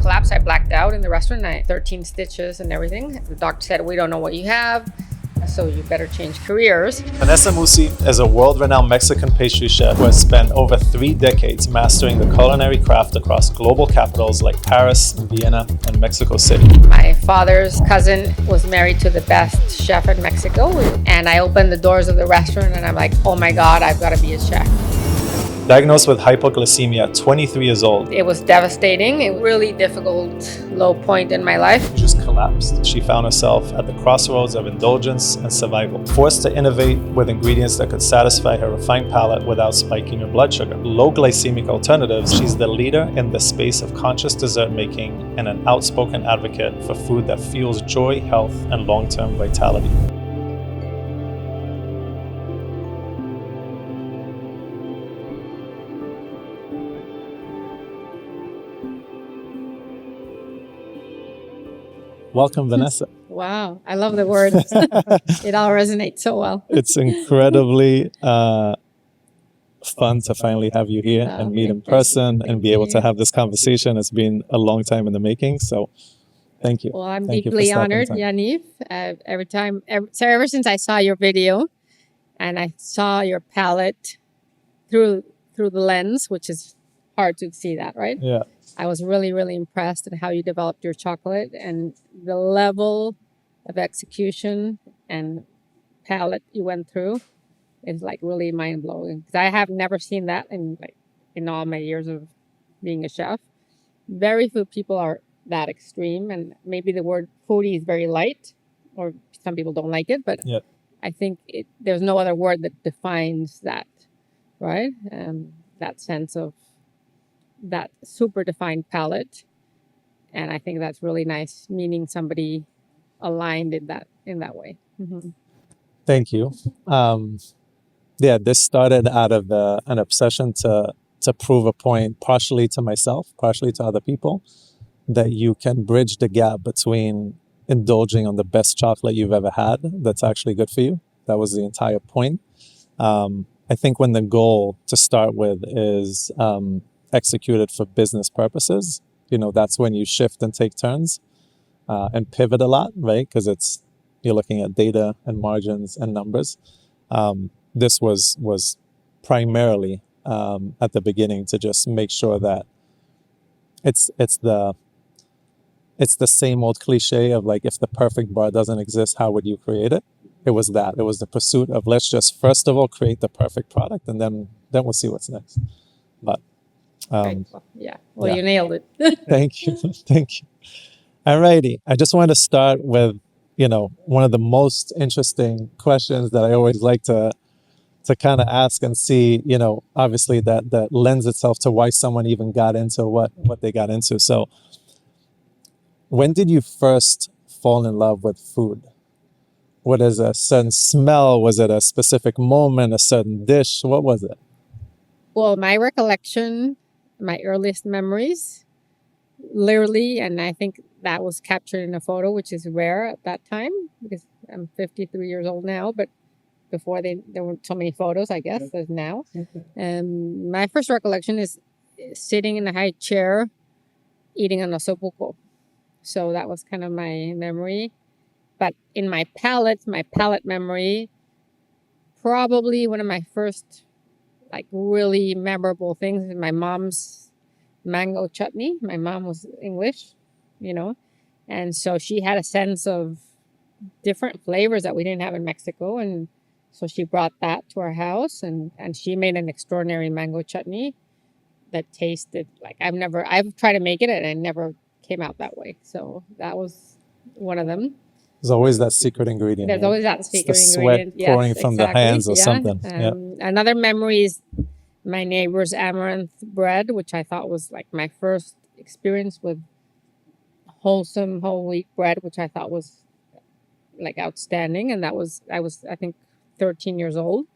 collapsed. I blacked out in the restaurant. 13 stitches and everything. The doctor said, we don't know what you have, so you better change careers. Vanessa Musi is a world-renowned Mexican pastry chef who has spent over 3 decades mastering the culinary craft across global capitals like Paris, Vienna, and Mexico City. My father's cousin was married to the best chef in Mexico, and I opened the doors of the restaurant and I'm like, oh my God, I've got to be a chef. Diagnosed with hypoglycemia at 23 years old. It was devastating, a really difficult low point in my life. She just collapsed. She found herself at the crossroads of indulgence and survival, forced to innovate with ingredients that could satisfy her refined palate without spiking her blood sugar. Low glycemic alternatives. She's the leader in the space of conscious dessert making and an outspoken advocate for food that fuels joy, health, and long-term vitality. Welcome, Vanessa. Wow, I love the words. It all resonates so well. It's incredibly fun to finally have you here and meet in person and be able to have this conversation. It's been a long time in the making, so thank you. Well, I'm deeply honored, Yaniv. Ever since I saw your video and I saw your palette through the lens, which is hard to see that, right? Yeah. I was really, really impressed at how you developed your chocolate and the level of execution and palette you went through is like really mind blowing. Because I have never seen that in all my years of being a chef. Very few people are that extreme, and maybe the word foodie is very light, or some people don't like it. But yeah. I think there's no other word that defines that, right? That sense of that super defined palette, and I think that's really nice, meaning somebody aligned in that way. Mm-hmm. Thank you. This started out of an obsession to prove a point, partially to myself, partially to other people, that you can bridge the gap between indulging on the best chocolate you've ever had that's actually good for you. That was the entire point. I think when the goal to start with is executed for business purposes, that's when you shift and take turns and pivot a lot, right? Because you're looking at data and margins and numbers. This was primarily at the beginning to just make sure that it's the same old cliche of like, if the perfect bar doesn't exist, how would you create it? It was the pursuit of, let's just first of all create the perfect product, and then we'll see what's next. But you nailed it. Thank you. Alrighty. I just wanted to start with, one of the most interesting questions that I always like to kind of ask and see, obviously that lends itself to why someone even got into what they got into. So when did you first fall in love with food? What is a certain smell? Was it a specific moment, a certain dish? What was it? Well, my recollection, my earliest memories, literally, and I think that was captured in a photo, which is rare at that time because I'm 53 years old now, but before there weren't so many photos, I guess, as now. My first recollection is sitting in a high chair eating an osobuco. So that was kind of my memory. But in my palate memory, probably one of my first really memorable things is my mom's mango chutney. My mom was English, and so she had a sense of different flavors that we didn't have in Mexico, and so she brought that to our house, and she made an extraordinary mango chutney that tasted like I've tried to make it and it never came out that way. So that was one of them. There's always that secret ingredient. There's always that secret ingredient. Sweat pouring from the hands or something. Another memory is my neighbor's amaranth bread, which I thought was like my first experience with wholesome whole wheat bread, which I thought was like outstanding. And I was, I think, 13 years old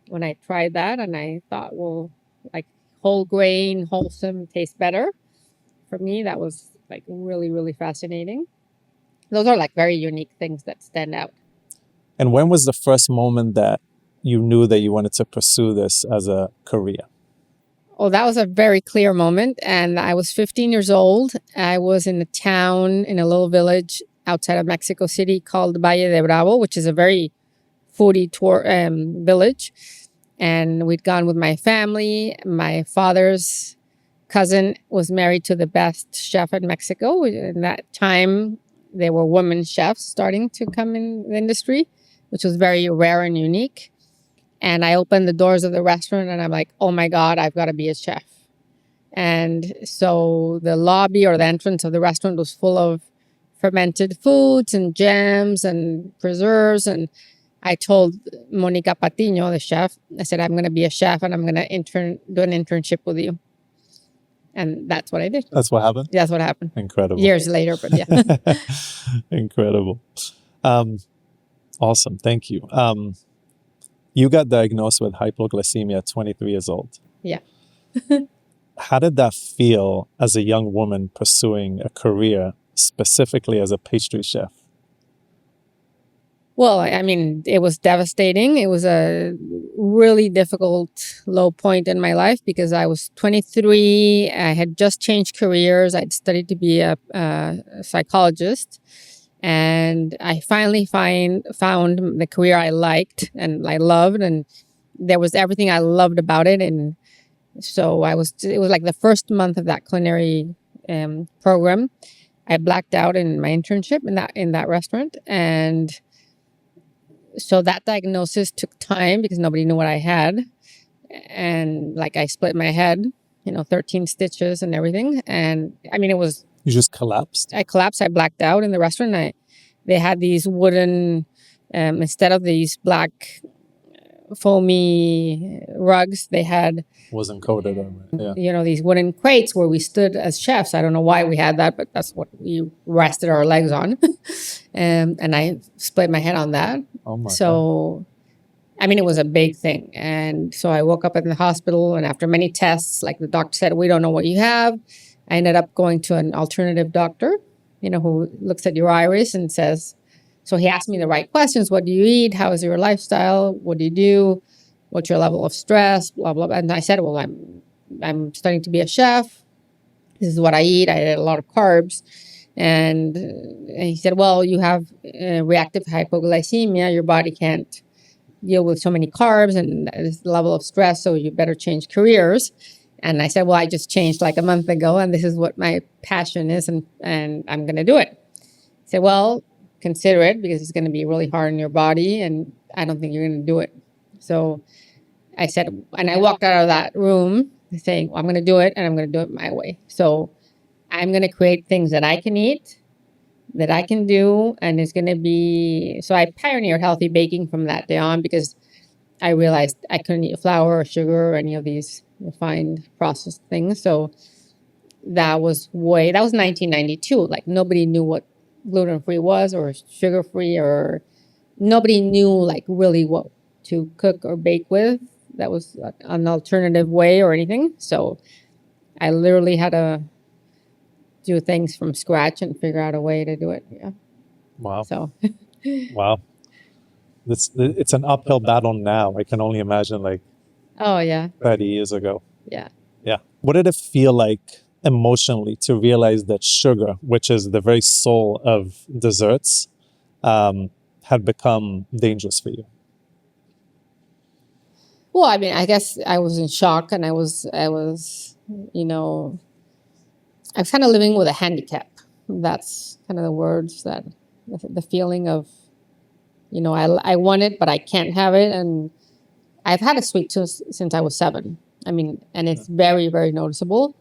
when I tried that. And I thought, well, like whole grain, wholesome tastes better. For me, that was like really, really fascinating. Those are like very unique things that stand out. And when was the first moment that you knew that you wanted to pursue this as a career? Oh, that was a very clear moment. And I was 15 years old. I was in a town, in a little village outside of Mexico City called Valle de Bravo, which is a very foodie tour village. And we'd gone with my family. My father's cousin was married to the best chef in Mexico. In that time, there were women chefs starting to come in the industry, which was very rare and unique. And I opened the doors of the restaurant and I'm like, oh my God, I've got to be a chef. And so the lobby or the entrance of the restaurant was full of fermented foods and jams and preserves. And I told Monica Patiño, the chef, I said, I'm going to be a chef and I'm going to do an internship with you. And that's what I did. That's what happened? That's what happened. Incredible. Years later, but yeah. Incredible. Awesome. Thank you. You got diagnosed with hypoglycemia at 23 years old. Yeah. How did that feel as a young woman pursuing a career specifically as a pastry chef? Well, I mean, it was devastating. It was a really difficult low point in my life because I was 23. I had just changed careers. I'd studied to be a psychologist. And I finally found the career I liked and I loved. And there was everything I loved about it. And so it was like the first month of that culinary program. I blacked out in my internship in that restaurant. And so that diagnosis took time because nobody knew what I had. And like I split my head, 13 stitches and everything. And I mean, You just collapsed? I collapsed. I blacked out in the restaurant. They had these wooden, instead of these black foamy rugs, they had Wasn't coated on it. Yeah. these wooden crates where we stood as chefs. I don't know why we had that, but that's what we rested our legs on. And I split my head on that. Oh my God. I mean, it was a big thing. And so I woke up in the hospital, and after many tests, like the doctor said, we don't know what you have. I ended up going to an alternative doctor, who looks at your iris and says, so he asked me the right questions. What do you eat? How is your lifestyle? What do you do? What's your level of stress? Blah, blah, blah. And I said, well, I'm studying to be a chef. This is what I eat. I eat a lot of carbs. And he said, well, you have reactive hypoglycemia. Your body can't deal with so many carbs and this level of stress, so you better change careers. And I said, well, I just changed like a month ago, and this is what my passion is, and I'm going to do it. He said, well, consider it because it's going to be really hard on your body, and I don't think you're going to do it. So I said, and I walked out of that room saying, well, I'm going to do it, and I'm going to do it my way. So I'm going to create things that I can eat, that I can do, and it's going to be, so I pioneered healthy baking from that day on because I realized I couldn't eat flour or sugar or any of these refined processed things. So that was 1992. Like nobody knew what gluten-free was or sugar-free, or nobody knew like really what to cook or bake with. That was an alternative way or anything. So I literally had to do things from scratch and figure out a way to do it. Yeah. Wow. So. Wow. It's an uphill battle now. I can only imagine like Oh, yeah. 30 years ago. Yeah. Yeah. What did it feel like emotionally to realize that sugar, which is the very soul of desserts, had become dangerous for you? Well, I mean, I guess I was in shock, and I was, I was kind of living with a handicap. That's kind of the words the feeling of, I want it, but I can't have it. And I've had a sweet tooth since I was 7. I mean, and it's very, very noticeable.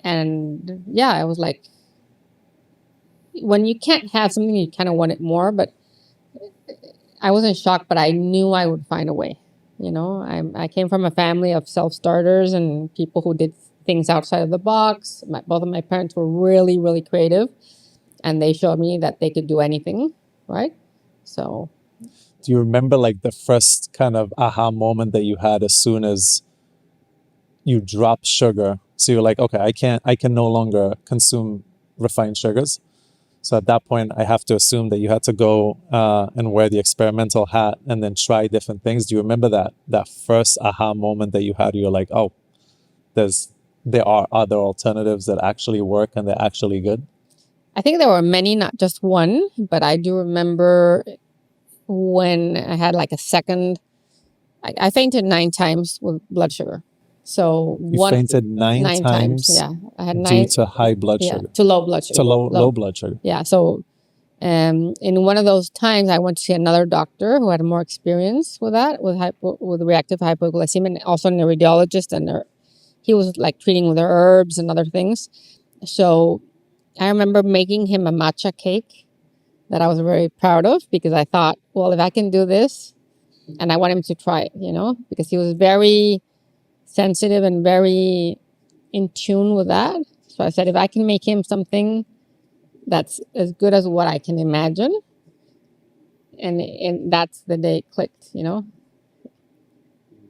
And yeah, I was like, when you can't have something, you kind of want it more. But I wasn't shocked, but I knew I would find a way. I came from a family of self-starters and people who did things outside of the box. Both of my parents were really, really creative, and they showed me that they could do anything, right? So. Do you remember like the first kind of aha moment that you had as soon as you dropped sugar? So you're like, okay, I can no longer consume refined sugars. So at that point, I have to assume that you had to go and wear the experimental hat and then try different things. Do you remember that first aha moment that you had? You're like, oh, there are other alternatives that actually work and they're actually good? I think there were many, not just one, but I do remember when I had like a second, I fainted 9 times with blood sugar. So You fainted nine times yeah. I had due 9, to high blood yeah, sugar, to low blood sugar. to low blood sugar. Yeah. So in one of those times, I went to see another doctor who had more experience with that, with reactive hypoglycemia, and also a radiologist, and he was like treating with herbs and other things. So I remember making him a matcha cake that I was very proud of, because I thought, well, if I can do this, and I want him to try it, because he was very sensitive and very in tune with that. So I said, if I can make him something that's as good as what I can imagine, and that's the day it clicked,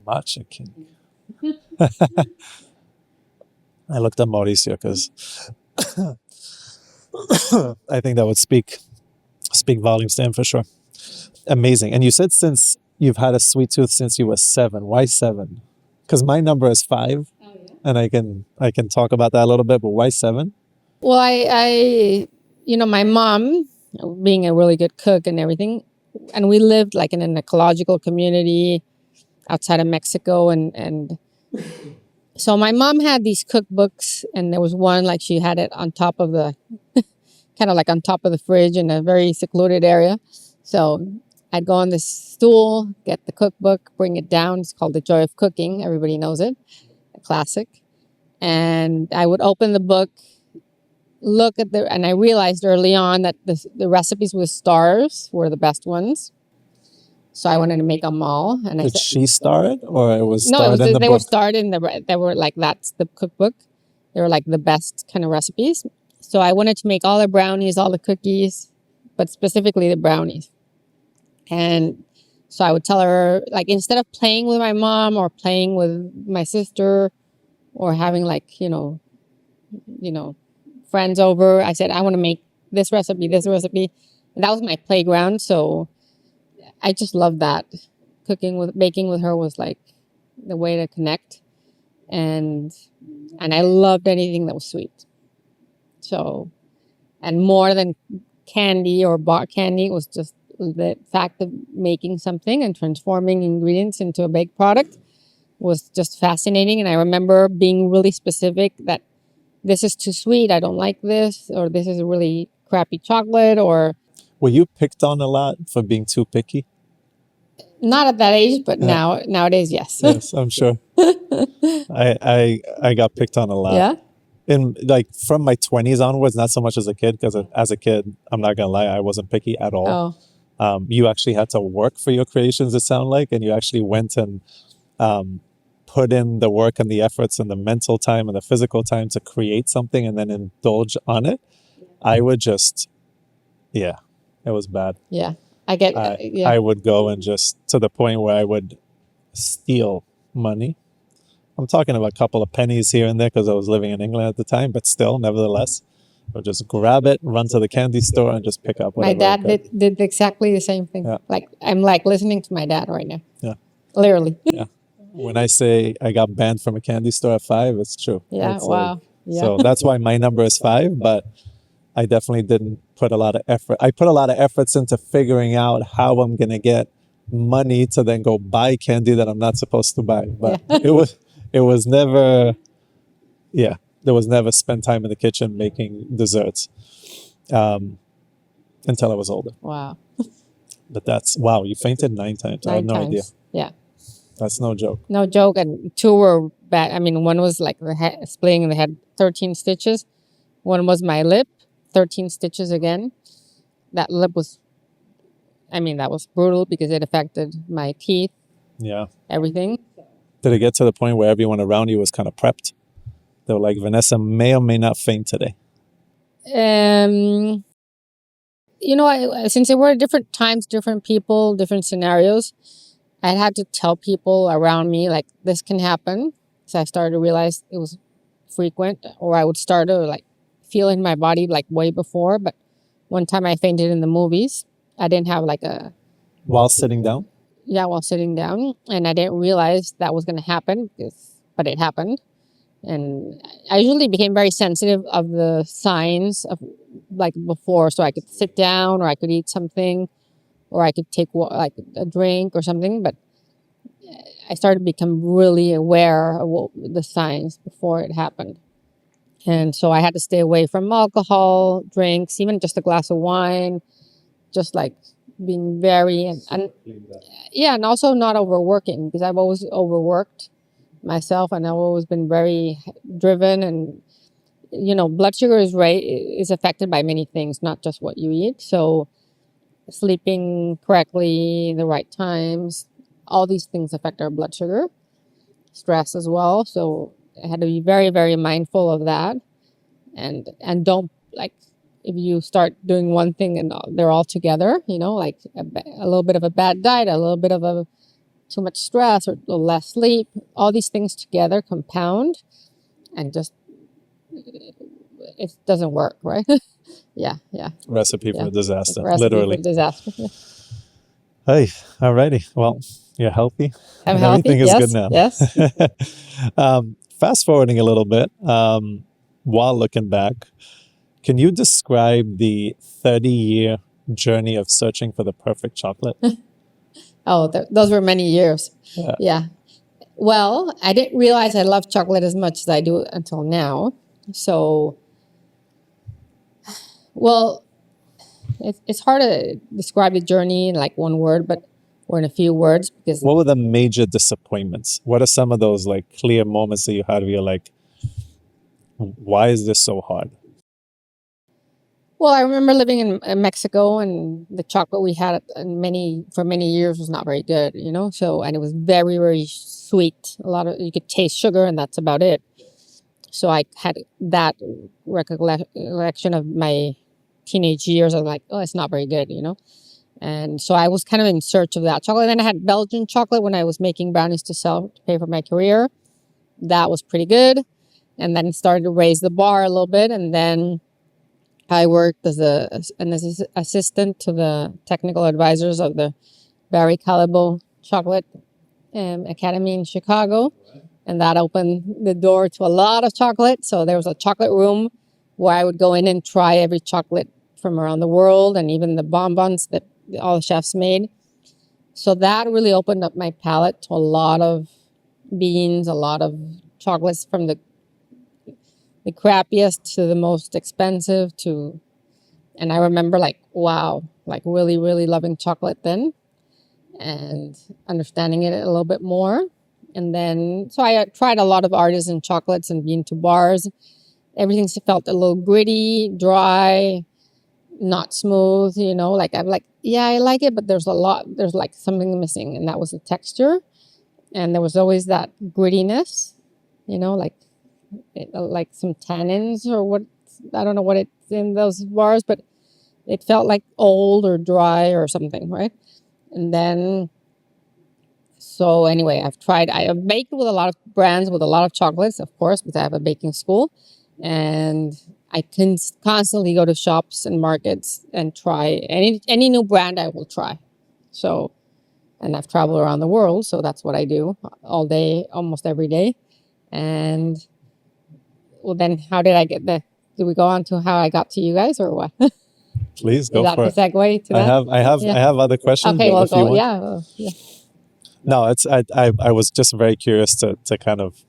Matcha cake. I looked at Mauricio because I think that would speak volumes to him for sure. Amazing. And you said since you've had a sweet tooth since you were 7. Why 7? Because my number is 5, and I can talk about that a little bit. But why 7? Well, I my mom, being a really good cook and everything, and we lived like in an ecological community outside of Mexico, and so my mom had these cookbooks, and there was one, like, she had it on top of the kind of like on top of the fridge in a very secluded area. So I'd go on this stool, get the cookbook, bring it down. It's called The Joy of Cooking. Everybody knows it, a classic. And I would open the book, look at and I realized early on that the recipes with stars were the best ones. So I wanted to make them all. And Did she star it, or it was starred in the book? They were starred in they were like, that's the cookbook. They were like the best kind of recipes. So I wanted to make all the brownies, all the cookies, but specifically the brownies. And so I would tell her, like, instead of playing with my mom or playing with my sister or having like, friends over, I said, I want to make this recipe. And that was my playground. So I just loved that. Baking with her was like the way to connect. And I loved anything that was sweet. So, and more than candy or bar candy, it was just the fact of making something and transforming ingredients into a baked product was just fascinating. And I remember being really specific that this is too sweet, I don't like this, or this is a really crappy chocolate. Or Were you picked on a lot for being too picky? not at that age, but nowadays, yes. Yes, I'm sure. I got picked on a lot. Yeah. In like from my 20s onwards, not so much as a kid, because as a kid, I'm not gonna lie, I wasn't picky at all. Oh. You actually had to work for your creations, it sounded like, and you actually went and put in the work and the efforts and the mental time and the physical time to create something and then indulge on it. I would just, it was bad. Yeah. I would go and just to the point where I would steal money. I'm talking about a couple of pennies here and there because I was living in England at the time, but still, nevertheless, I would just grab it, run to the candy store, and just pick up whatever. My dad did exactly the same thing. Yeah. Like, I'm like listening to my dad right now. Yeah. Literally. Yeah. When I say I got banned from a candy store at 5, it's true. Yeah. It's wow. Yeah. So that's why my number is 5, but I definitely didn't put a lot of effort. I put a lot of efforts into figuring out how I'm going to get money to then go buy candy that I'm not supposed to buy. But it was never, there was never spend time in the kitchen making desserts until I was older. Wow. But wow, you fainted 9 times. I had no idea. Yeah. That's no joke. No joke. And 2 were bad. I mean, one was like the head, splitting in the head, 13 stitches. One was my lip, 13 stitches again. That lip was, that was brutal because it affected my teeth. Yeah. Everything. Did it get to the point where everyone around you was kind of prepped? They were like, Vanessa may or may not faint today. Since there were different times, different people, different scenarios, I had to tell people around me, like, this can happen. So I started to realize it was frequent, or I would start to like feel in my body like way before. But one time I fainted in the movies. I didn't have like a... While sitting down? Yeah, while sitting down. And I didn't realize that was going to happen, but it happened. And I usually became very sensitive of the signs of like before, so I could sit down or I could eat something or I could take like a drink or something. But I started to become really aware of what the signs before it happened. And so I had to stay away from alcohol, drinks, even just a glass of wine, just like being very, and yeah, and also not overworking because I've always overworked myself and I've always been very driven and blood sugar is affected by many things, not just what you eat. So sleeping correctly, the right times, all these things affect our blood sugar, stress as well. So I had to be very, very mindful of that, and don't like if you start doing one thing and they're all together, like a little bit of a bad diet, a little bit of a too much stress or less sleep, all these things together compound and just it doesn't work, right? Yeah. Recipe for disaster, Recipe literally. for disaster. Yeah. Hey, alrighty. Well, you're healthy. I'm and healthy. Everything is Yes. good now. Yes. Fast forwarding a little bit, while looking back, can you describe the 30-year journey of searching for the perfect chocolate? Oh, those were many years. Yeah. Well, I didn't realize I loved chocolate as much as I do until now. So, well, it's hard to describe the journey in like one word, or in a few words because. What were the major disappointments? What are some of those like clear moments that you had where you're like, why is this so hard? Well, I remember living in Mexico, and the chocolate we had for many years was not very good, So, and it was very, very sweet. You could taste sugar, and that's about it. So I had that recollection of my teenage years. I was like, oh, it's not very good, And so I was kind of in search of that chocolate. And then I had Belgian chocolate when I was making brownies to sell to pay for my career. That was pretty good. And then started to raise the bar a little bit, and then I worked as an assistant to the technical advisors of the Barry Callebaut Chocolate Academy in Chicago. And that opened the door to a lot of chocolate. So there was a chocolate room where I would go in and try every chocolate from around the world and even the bonbons that all the chefs made. So that really opened up my palate to a lot of beans, a lot of chocolates from the crappiest to the most expensive and I remember like, wow, like really, really loving chocolate then and understanding it a little bit more. And then, so I tried a lot of artisan chocolates and been to bars. Everything felt a little gritty, dry, not smooth, like I'm like, yeah, I like it, but there's like something missing. And that was the texture. And there was always that grittiness, like some tannins or what, I don't know what it's in those bars, but it felt like old or dry or something, right? And then, so anyway, I have baked with a lot of brands, with a lot of chocolates, of course, because I have a baking school. And I can constantly go to shops and markets and try any new brand I will try. So, and I've traveled around the world, so that's what I do all day, almost every day. And well, then how did I get there? Did we go on to how I got to you guys or what? Please go Is that for the it. segue to that? I have other questions. Okay, but well, if you go. want. Yeah. No, I was just very curious to kind of,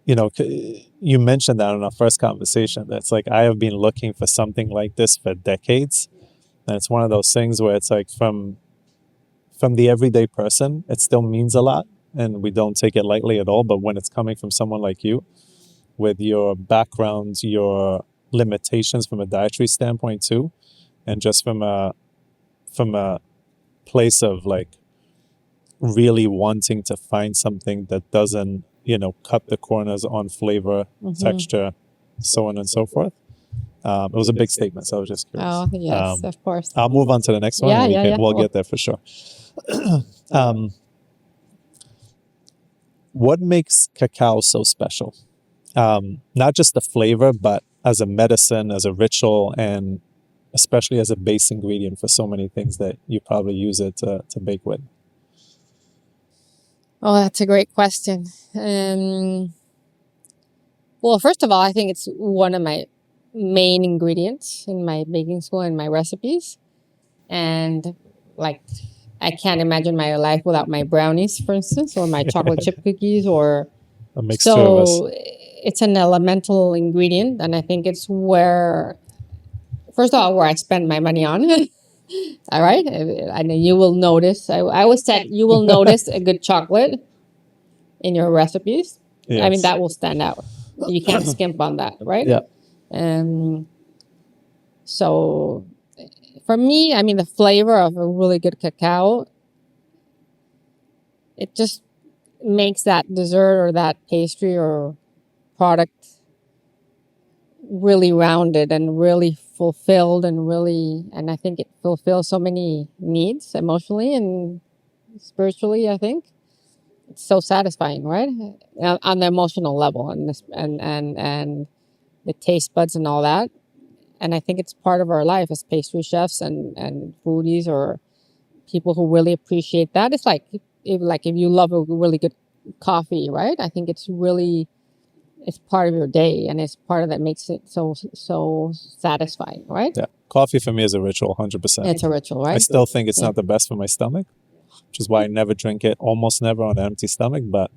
you mentioned that in our first conversation. That's like I have been looking for something like this for decades, and it's one of those things where it's like from the everyday person, it still means a lot, and we don't take it lightly at all. But when it's coming from someone like you, with your background, your limitations from a dietary standpoint too, and just from a place of like really wanting to find something that doesn't, cut the corners on flavor, texture, so on and so forth. It was a big statement, so I was just curious. Oh, yes, of course. I'll move on to the next one. Yeah. We'll get there for sure. What makes cacao so special? Not just the flavor, but as a medicine, as a ritual, and especially as a base ingredient for so many things that you probably use it to bake with. Oh, that's a great question. Well, first of all, I think it's one of my main ingredients in my baking school and my recipes. And like, I can't imagine my life without my brownies, for instance, or my chocolate chip cookies, or A mixture of us. so it's an elemental ingredient. And I think it's where, first of all, where I spend my money on. All right. And you will notice, I always said, you will notice a good chocolate in your recipes. I mean, Yes. that will stand out. You can't skimp on that, right? Yeah. So for me, I mean, the flavor of a really good cacao, it just makes that dessert or that pastry or product really rounded and really fulfilled and I think it fulfills so many needs emotionally and spiritually, I think. It's so satisfying, right? On the emotional level and the taste buds and all that. And I think it's part of our life as pastry chefs and foodies or people who really appreciate that. It's like if you love a really good coffee, right? I think it's part of your day and it's part of that makes it so satisfying, right? Yeah. Coffee for me is a ritual, 100%. It's a ritual, right? I still think it's not the best for my stomach, which is why I never drink it, almost never on an empty stomach. But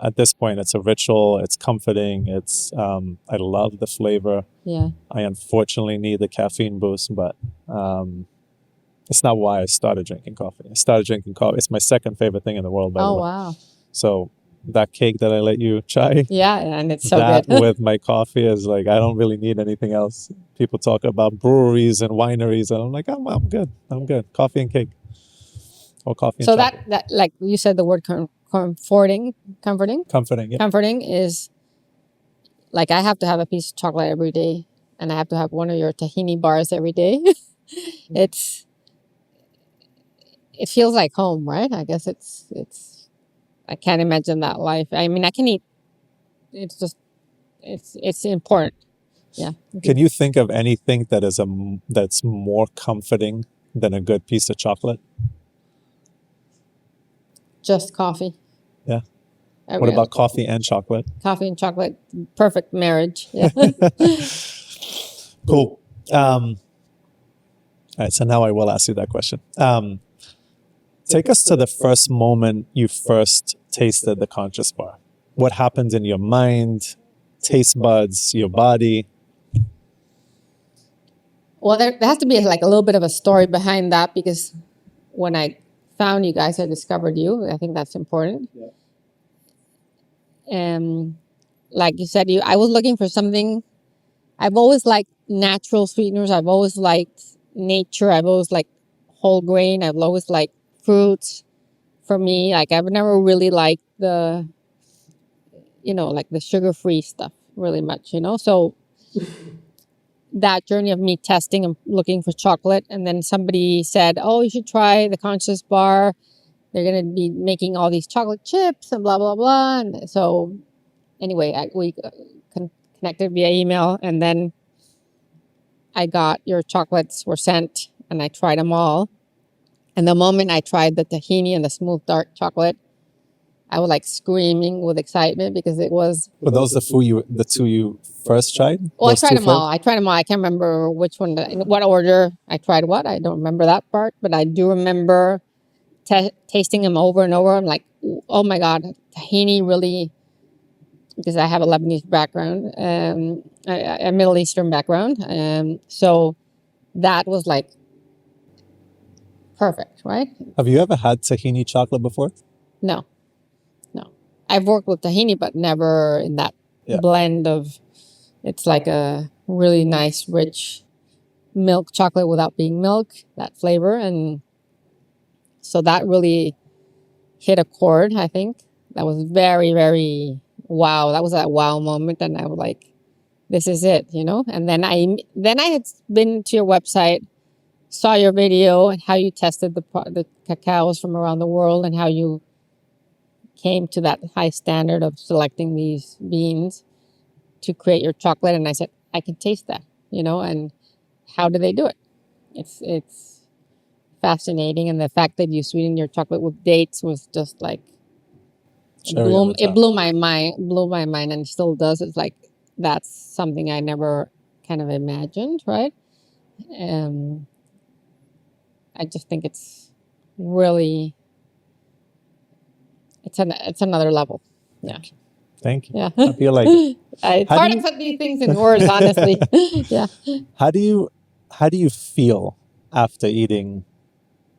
at this point, it's a ritual. It's comforting. I love the flavor. Yeah. I unfortunately need the caffeine boost, but it's not why I started drinking coffee. I started drinking coffee. It's my second favorite thing in the world, by the way. Oh, wow. So that cake that I let you try, Yeah, and it's so that good. with my coffee is like, I don't really need anything else. People talk about breweries and wineries, and I'm like, I'm good. I'm good. Coffee and cake. Or coffee and So chocolate. that like you said, the word comforting Comforting, yeah. comforting is like I have to have a piece of chocolate every day and I have to have one of your tahini bars every day. It feels like home, right? I guess it's I can't imagine that life. I mean, I can eat. It's just it's important. Yeah. Can you think of anything that's more comforting than a good piece of chocolate? Just coffee. Yeah. Every What other- about coffee and chocolate? coffee and chocolate? Perfect marriage. Yeah. Cool. All right, so now I will ask you that question. Take us to the first moment you first tasted the conscious bar. What happened in your mind, taste buds, your body? Well, there has to be like a little bit of a story behind that because when I found you guys, I discovered you. I think that's important. And like you said, I was looking for something. I've always liked natural sweeteners. I've always liked nature. I've always liked whole grain. I've always liked fruits. For me, like I've never really liked like the sugar-free stuff really much, So that journey of me testing and looking for chocolate, and then somebody said, "Oh, you should try the Conscious Bar. They're gonna be making all these chocolate chips and blah blah blah." And so, anyway, we connected via email, and then I got your chocolates were sent, and I tried them all. And the moment I tried the tahini and the smooth dark chocolate, I was like screaming with excitement because it was. Were those the two you first tried? Well, I Those tried two them all. I tried them all. I can't remember which one, in what order I tried what. I don't remember that part, but I do remember tasting them over and over. I'm like, oh my God, tahini really, because I have a Lebanese background, a Middle Eastern background. So that was like perfect, right? Have you ever had tahini chocolate before? No. I've worked with tahini, but never in that blend of, it's like a really nice, rich milk chocolate without being milk, that flavor. And so that really hit a chord, I think. That was very, very wow. That was that wow moment. And I was like, this is it, And then I had been to your website, saw your video and how you tested the cacaos from around the world and how you came to that high standard of selecting these beans to create your chocolate. And I said, I can taste that, and how do they do it? It's fascinating. And the fact that you sweeten your chocolate with dates was just like Cherry on the It top. blew my mind, and still does. It's like that's something I never kind of imagined, right? I just think it's really it's another level. Yeah. Thank you. Yeah. I feel like It's hard to put these things in words, honestly. Yeah. How do you feel after eating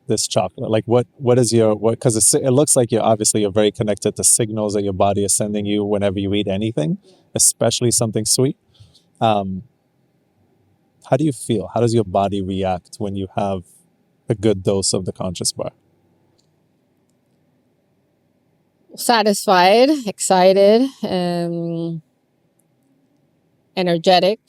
this chocolate? Like what is your what? Because it looks like you're very connected to signals that your body is sending you whenever you eat anything, especially something sweet. Um, how do you feel? How does your body react when you have a good dose of the conscious bar? Satisfied, excited, energetic,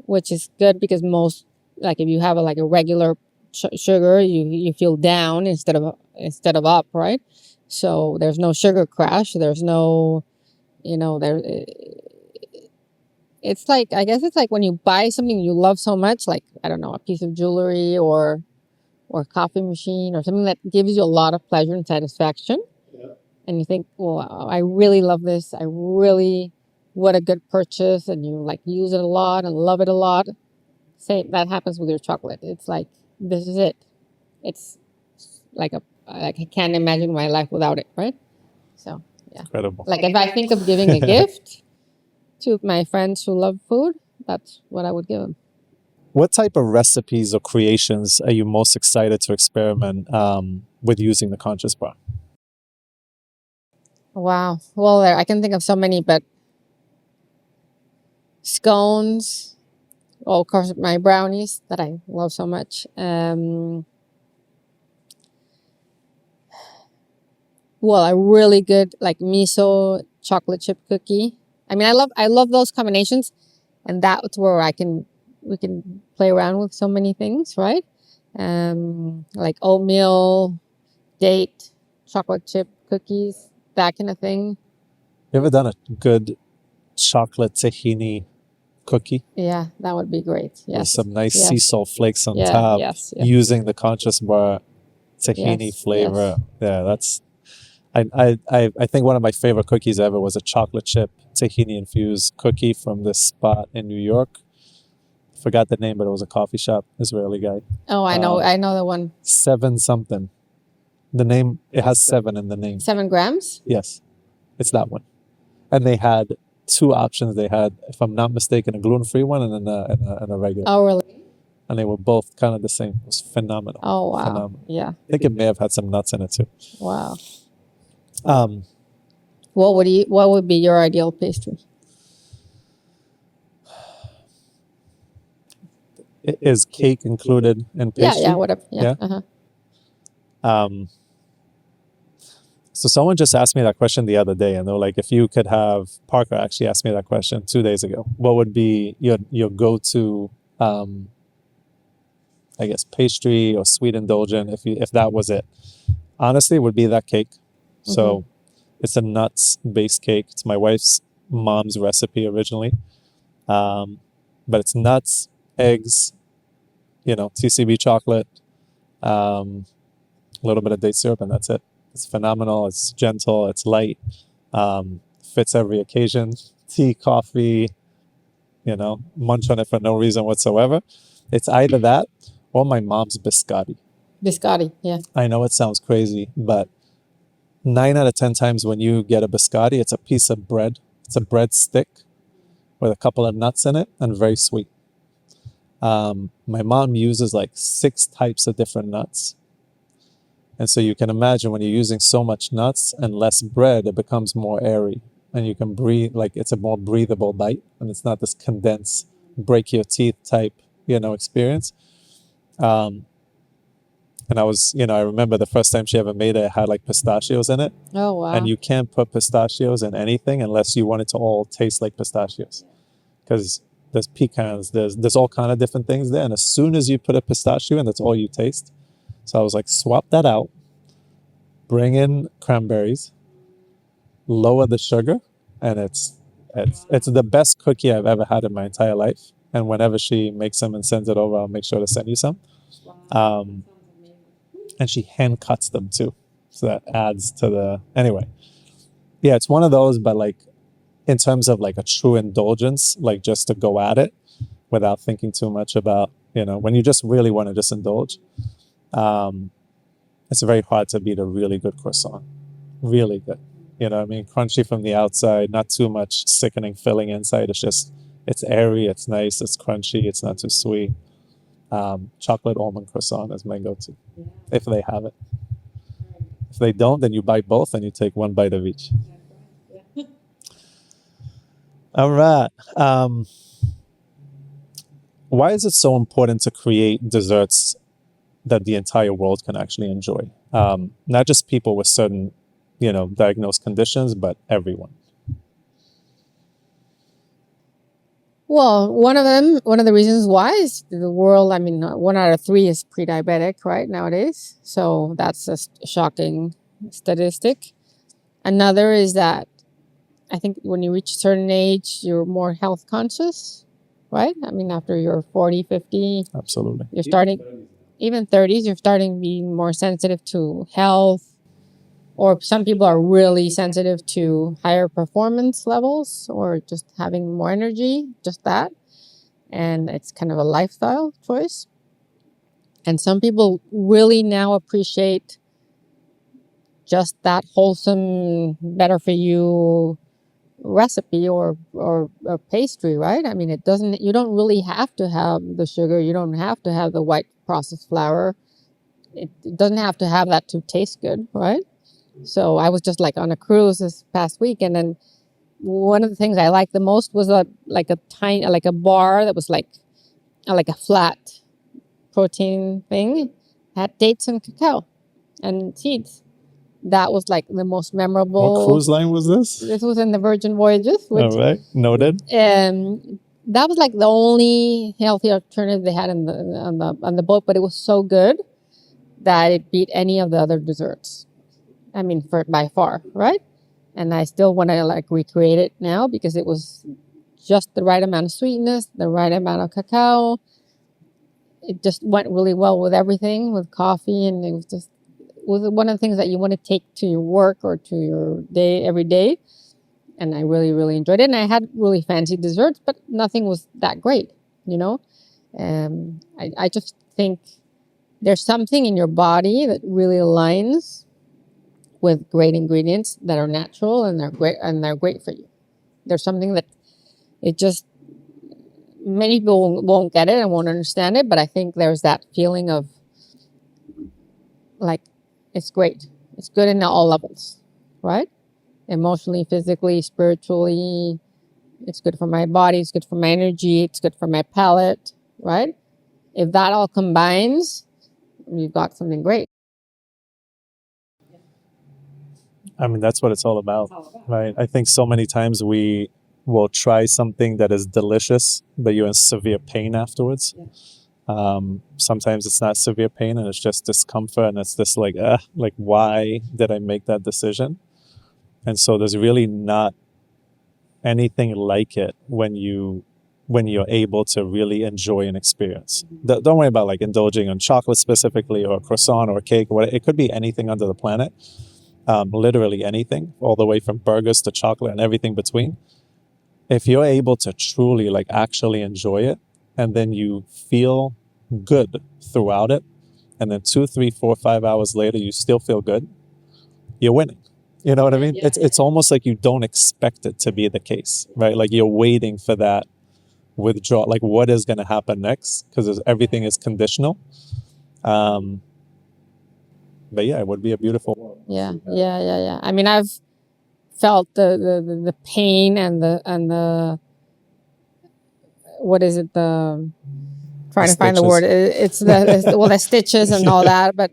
which is good because most, like if you have a regular sugar, you feel down instead of up, right? So there's no sugar crash. There's no, there. It's like, I guess it's like when you buy something you love so much, like I don't know, a piece of jewelry or a coffee machine or something that gives you a lot of pleasure and satisfaction. And you think, well, I really love this. What a good purchase. And you like use it a lot and love it a lot. Same, that happens with your chocolate. It's like, this is it. It's like I can't imagine my life without it, right? So, yeah. Incredible. Like if I think of giving a gift to my friends who love food, that's what I would give them. What type of recipes or creations are you most excited to experiment with using the conscious bar? Wow. Well, I can think of so many, but scones. Oh, of course, my brownies that I love so much. Well, a really good like miso chocolate chip cookie. I mean, I love those combinations, and that's where we can play around with so many things, right? Like oatmeal, date, chocolate chip cookies, that kind of thing. You ever done a good chocolate tahini cookie? Yeah, that would be great. Yes. With some nice Yes. sea salt flakes on Yeah, top, yes. using the conscious bar tahini Yes, flavor. Yeah, that's. I think one of my favorite cookies ever was a chocolate chip tahini infused cookie from this spot in New York. Forgot the name, but it was a coffee shop, Israeli guy. Oh, I know the one. 7 something. The name, it has 7 in the name. 7 grams? Yes, it's that one. And they had 2 options. They had, if I'm not mistaken, a gluten-free one and a regular. Oh, really? And they were both kind of the same. It was phenomenal. Oh, wow. Phenomenal. Yeah. I think it may have had some nuts in it too. Wow. Um, What would be your ideal pastry? is cake included in pastry? Yeah, whatever. Yeah. So someone just asked me that question the other day, and they're like, if you could have, Parker actually asked me that question 2 days ago, what would be your go-to, I guess, pastry or sweet indulgent, if that was it? Honestly, it would be that cake. So it's a nuts-based cake. It's my wife's mom's recipe originally. But it's nuts, eggs, TCB chocolate, a little bit of date syrup, and that's it. It's phenomenal. It's gentle. It's light. Fits every occasion. Tea, coffee, munch on it for no reason whatsoever. It's either that or my mom's biscotti. Biscotti, yeah. I know it sounds crazy, but 9 out of 10 times when you get a biscotti, it's a piece of bread. It's a bread stick with a couple of nuts in it and very sweet. My mom uses like 6 types of different nuts. And so you can imagine when you're using so much nuts and less bread, it becomes more airy. And you can breathe, like it's a more breathable bite. And it's not this condensed, break your teeth type, experience. And I remember the first time she ever made it had like pistachios in it. Oh, wow. And you can't put pistachios in anything unless you want it to all taste like pistachios. Because there's pecans, there's all kind of different things there. And as soon as you put a pistachio in, that's all you taste. So I was like, swap that out, bring in cranberries, lower the sugar, and it's the best cookie I've ever had in my entire life. And whenever she makes them and sends it over, I'll make sure to send you some. And she hand cuts them too. So that adds to anyway. yeah, it's one of those, but like in terms of like a true indulgence, like just to go at it without thinking too much about, when you just really want to just indulge, it's very hard to beat a really good croissant. Really good. I mean, crunchy from the outside, not too much sickening filling inside. It's airy, it's nice, it's crunchy, it's not too sweet. Chocolate almond croissant is my go-to, if they have it. If they don't, then you buy both and you take one bite of each. All right. Why is it so important to create desserts that the entire world can actually enjoy? Not just people with certain, diagnosed conditions, but everyone. Well, one of the reasons why is the world, I mean, 1 out of 3 is pre-diabetic, right, nowadays. So that's a shocking statistic. Another is that I think when you reach a certain age, you're more health conscious, right? I mean, after you're 40, 50, Absolutely. you're starting, even 30s, you're starting being more sensitive to health. Or some people are really sensitive to higher performance levels or just having more energy, just that. And it's kind of a lifestyle choice. And some people really now appreciate just that wholesome, better for you recipe or pastry, right? I mean, you don't really have to have the sugar. You don't have to have the white processed flour. It doesn't have to have that to taste good, right? So I was just like on a cruise this past week, and then one of the things I liked the most was a bar that was like a flat protein thing, had dates and cacao and seeds. That was like the most memorable. What cruise line was this? This was in the Virgin Voyages. All right, noted. That was like the only healthy alternative they had on the boat, but it was so good that it beat any of the other desserts. I mean, by far, right? And I still want to like recreate it now because it was just the right amount of sweetness, the right amount of cacao. It just went really well with everything, with coffee, and it was one of the things that you want to take to your work or to your day every day. And I really, really enjoyed it. And I had really fancy desserts, but nothing was that great, you know? I just think there's something in your body that really aligns with great ingredients that are natural and they're great for you. There's something that it just many people won't get it and won't understand it, but I think there's that feeling of like it's great. It's good in all levels, right? Emotionally, physically, spiritually. It's good for my body. It's good for my energy. It's good for my palate, right? If that all combines, you've got something great. I mean, that's what it's all about, right? I think so many times we will try something that is delicious, but you're in severe pain afterwards. Sometimes it's not severe pain and it's just discomfort, and it's this like why did I make that decision? And so there's really not anything like it when you're able to really enjoy an experience. Don't worry about like indulging on chocolate specifically or croissant or cake or whatever. It could be anything under the planet. Literally anything, all the way from burgers to chocolate and everything between. If you're able to truly like actually enjoy it, and then you feel good throughout it, and then 2, 3, 4, 5 hours later you still feel good, you're winning. You know what I mean? Yeah, it's almost like you don't expect it to be the case, right? Like you're waiting for that withdrawal, like what is going to happen next, because everything is conditional. But yeah, it would be a beautiful world. Yeah. I mean, I've felt the pain and the what is it, the trying to find the word, it's the stitches and all that, but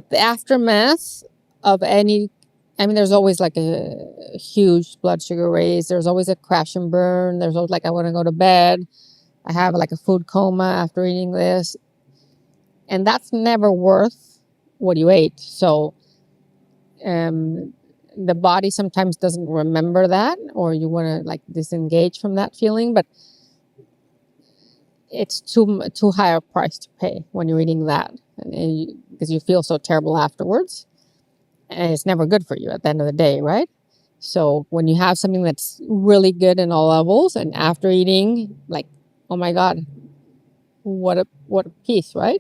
the aftermath of any, I mean, there's always like a huge blood sugar raise, there's always a crash and burn, there's always like I want to go to bed, I have like a food coma after eating this, and that's never worth what you ate. So the body sometimes doesn't remember that, or you want to like disengage from that feeling, but it's too high a price to pay when you're eating that, because you feel so terrible afterwards, and it's never good for you at the end of the day, right? So when you have something that's really good in all levels, and after eating, like, oh my God, what a piece, right?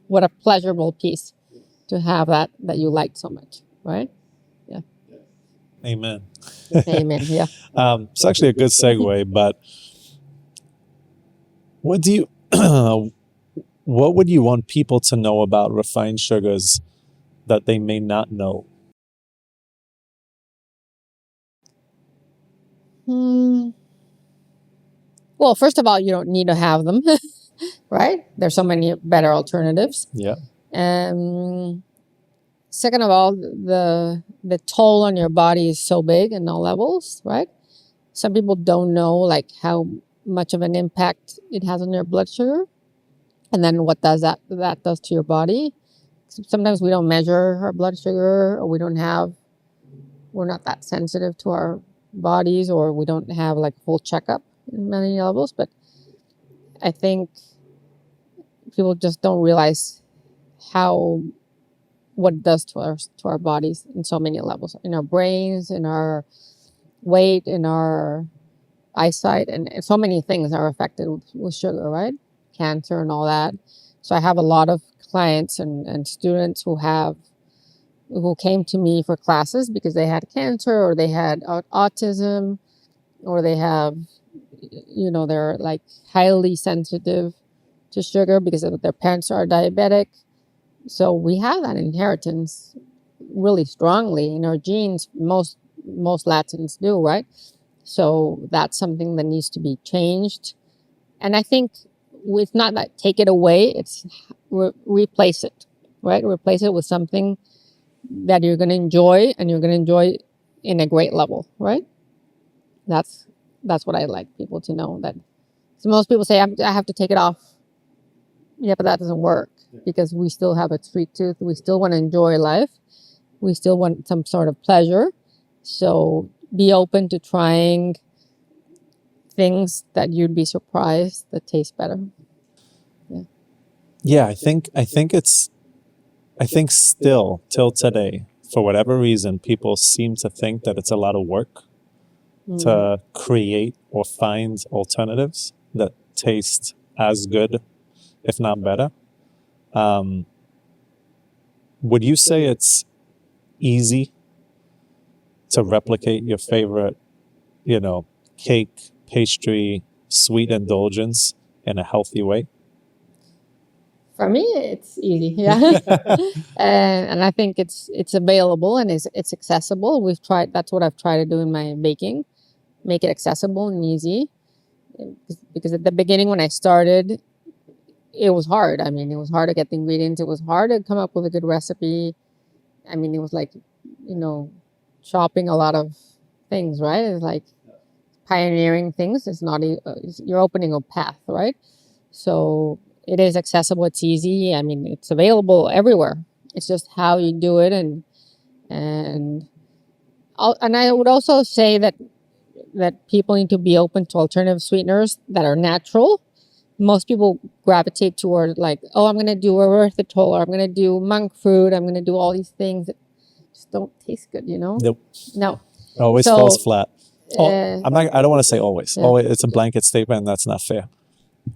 What a pleasurable piece to have that you liked so much, right? Yeah. Amen. Amen. Yeah. It's actually a good segue, but what do you, what would you want people to know about refined sugars that they may not know? Well, first of all, you don't need to have them, right? There's so many better alternatives. Yeah. Second of all, the toll on your body is so big in all levels, right? Some people don't know like how much of an impact it has on your blood sugar, and then what does that does to your body. Sometimes we don't measure our blood sugar, or we're not that sensitive to our bodies, or we don't have like full checkup in many levels. But I think people just don't realize how what it does to our bodies in so many levels, in our brains, in our weight, in our eyesight, and so many things are affected with sugar, right? Cancer and all that. So I have a lot of clients and students who came to me for classes because they had cancer, or they had autism, or they have, they're like highly sensitive to sugar because their parents are diabetic. So we have that inheritance really strongly in our genes. Most Latins do, right? So that's something that needs to be changed. And I think it's not that take it away, it's replace it, right? Replace it with something that you're going to enjoy, and you're going to enjoy in a great level, right? That's what I like people to know. That so most people say I have to take it off. Yeah, but that doesn't work because we still have a sweet tooth. We still want to enjoy life. We still want some sort of pleasure. So be open to trying things that you'd be surprised that taste better. Yeah, I think still till today, for whatever reason, people seem to think that it's a lot of work to create or find alternatives that taste as good, if not better. Would you say it's easy to replicate your favorite, cake, pastry, sweet indulgence in a healthy way? For me, it's easy, yeah, and I think it's available and it's accessible. We've tried. That's what I've tried to do in my baking, make it accessible and easy. Because at the beginning when I started, it was hard. I mean, it was hard to get the ingredients. It was hard to come up with a good recipe. I mean, it was like, chopping a lot of things, right? It's like pioneering things. It's not, you're opening a path, right? So it is accessible. It's easy. I mean, it's available everywhere. It's just how you do it. And I would also say that people need to be open to alternative sweeteners that are natural. Most people gravitate toward like, oh, I'm going to do erythritol, or I'm going to do monk fruit. I'm going to do all these things that just don't taste good, Nope. No. Always So, falls flat. I don't want to say always. Yeah. Always, it's a blanket statement, and that's not fair.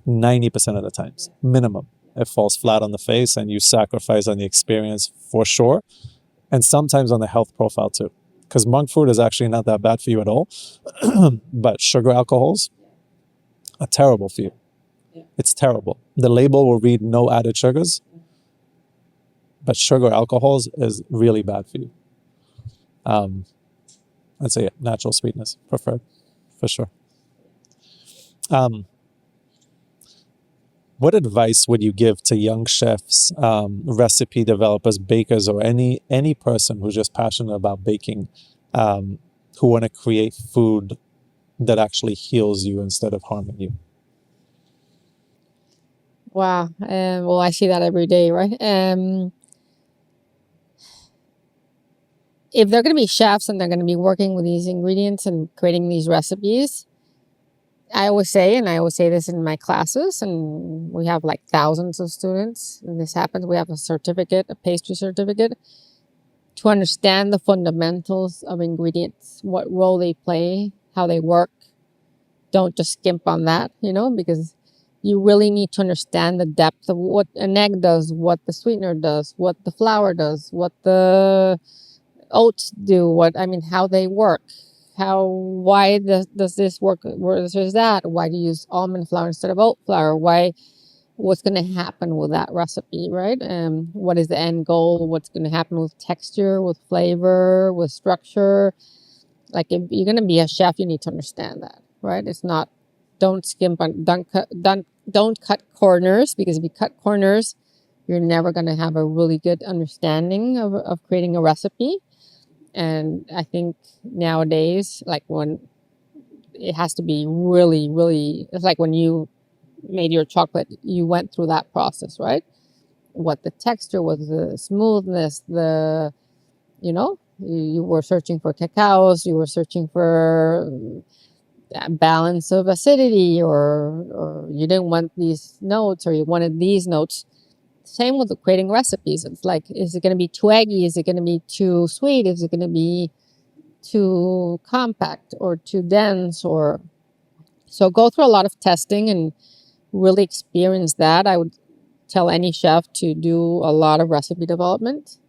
90% of the times, minimum, it falls flat on the face, and you sacrifice on the experience for sure, and sometimes on the health profile too. Because monk fruit is actually not that bad for you at all, but sugar alcohols are terrible for you. It's terrible. The label will read no added sugars, but sugar alcohols is really bad for you. I'd say natural sweetness preferred, for sure. What advice would you give to young chefs, recipe developers, bakers, or any person who's just passionate about baking, who want to create food that actually heals you instead of harming you? Wow. Well, I see that every day, right? If they're going to be chefs and they're going to be working with these ingredients and creating these recipes, I always say this in my classes, and we have like thousands of students, and this happens. We have a certificate, a pastry certificate. to understand the fundamentals of ingredients, what role they play, how they work. Don't just skimp on that, because you really need to understand the depth of what an egg does, what the sweetener does, what the flour does, what the oats do, how they work. Why does this work versus that? Why do you use almond flour instead of oat flour? What's going to happen with that recipe, right? What is the end goal? What's going to happen with texture, with flavor, with structure? Like, if you're going to be a chef, you need to understand that, right? It's not, don't skimp on, don't cut corners, because if you cut corners, you're never going to have a really good understanding of creating a recipe. And I think nowadays, like, when it has to be really, really, it's like when you made your chocolate, you went through that process, right? What the texture was, the smoothness, you were searching for cacaos, you were searching for a balance of acidity, or you didn't want these notes, or you wanted these notes. Same with creating recipes. It's like, is it going to be too eggy? Is it going to be too sweet? Is it going to be too compact or too dense? So go through a lot of testing and really experience that. I would tell any chef to do a lot of recipe development,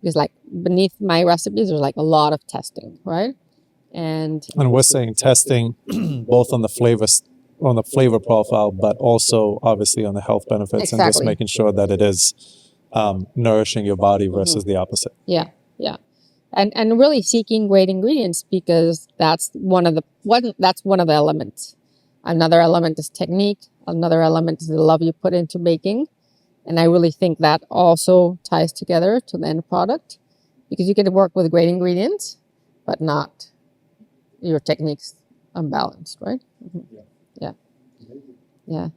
because, like, beneath my recipes, there's like a lot of testing, right? And we're saying testing both on the flavor profile, but also obviously on the health benefits, and just Exactly. making sure that it is nourishing your body versus the opposite. Yeah. And really seeking great ingredients, because that's one of the elements. Another element is technique. Another element is the love you put into baking. And I really think that also ties together to the end product, because you can work with great ingredients, but not your techniques unbalanced, right? Yeah.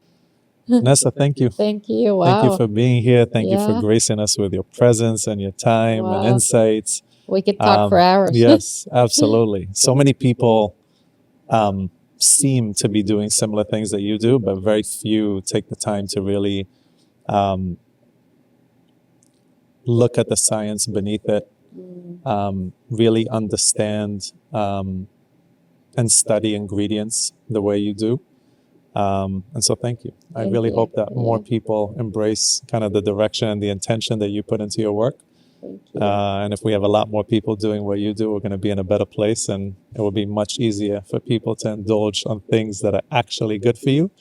Vanessa, thank you. Thank you. Wow. Thank you for being here. Thank you for Yeah. gracing us with your presence and your time and Wow. insights. We could talk for hours. Yes, absolutely. So many people seem to be doing similar things that you do, but very few take the time to really look at the science beneath it, really understand and study ingredients the way you do. And so thank you. I Thank really you. hope that more Yeah. people embrace kind of the direction and the intention that you put into your work. Thank you. And if we have a lot more people doing what you do, we're going to be in a better place, and it will be much easier for people to indulge on things that are actually good for you.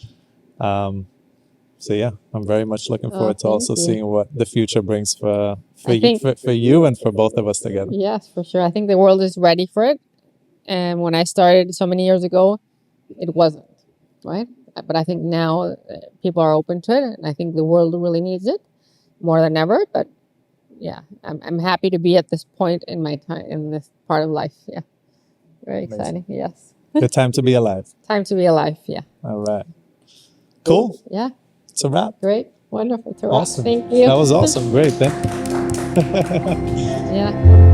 So yeah, I'm very much looking forward to thank also you. seeing what the future brings for I think- you and for both of us together. Yes, for sure. I think the world is ready for it. And when I started so many years ago, it wasn't, right? But I think now people are open to it, and I think the world really needs it more than ever. But yeah, I'm happy to be at this point in my time, in this part of life. Yeah, very exciting. Yes, Good time to be alive. time to be alive. Yeah, All right. Cool. yeah, It's a wrap. great, wonderful. Awesome. Thank you. That was awesome. Great. Thank you. Yeah.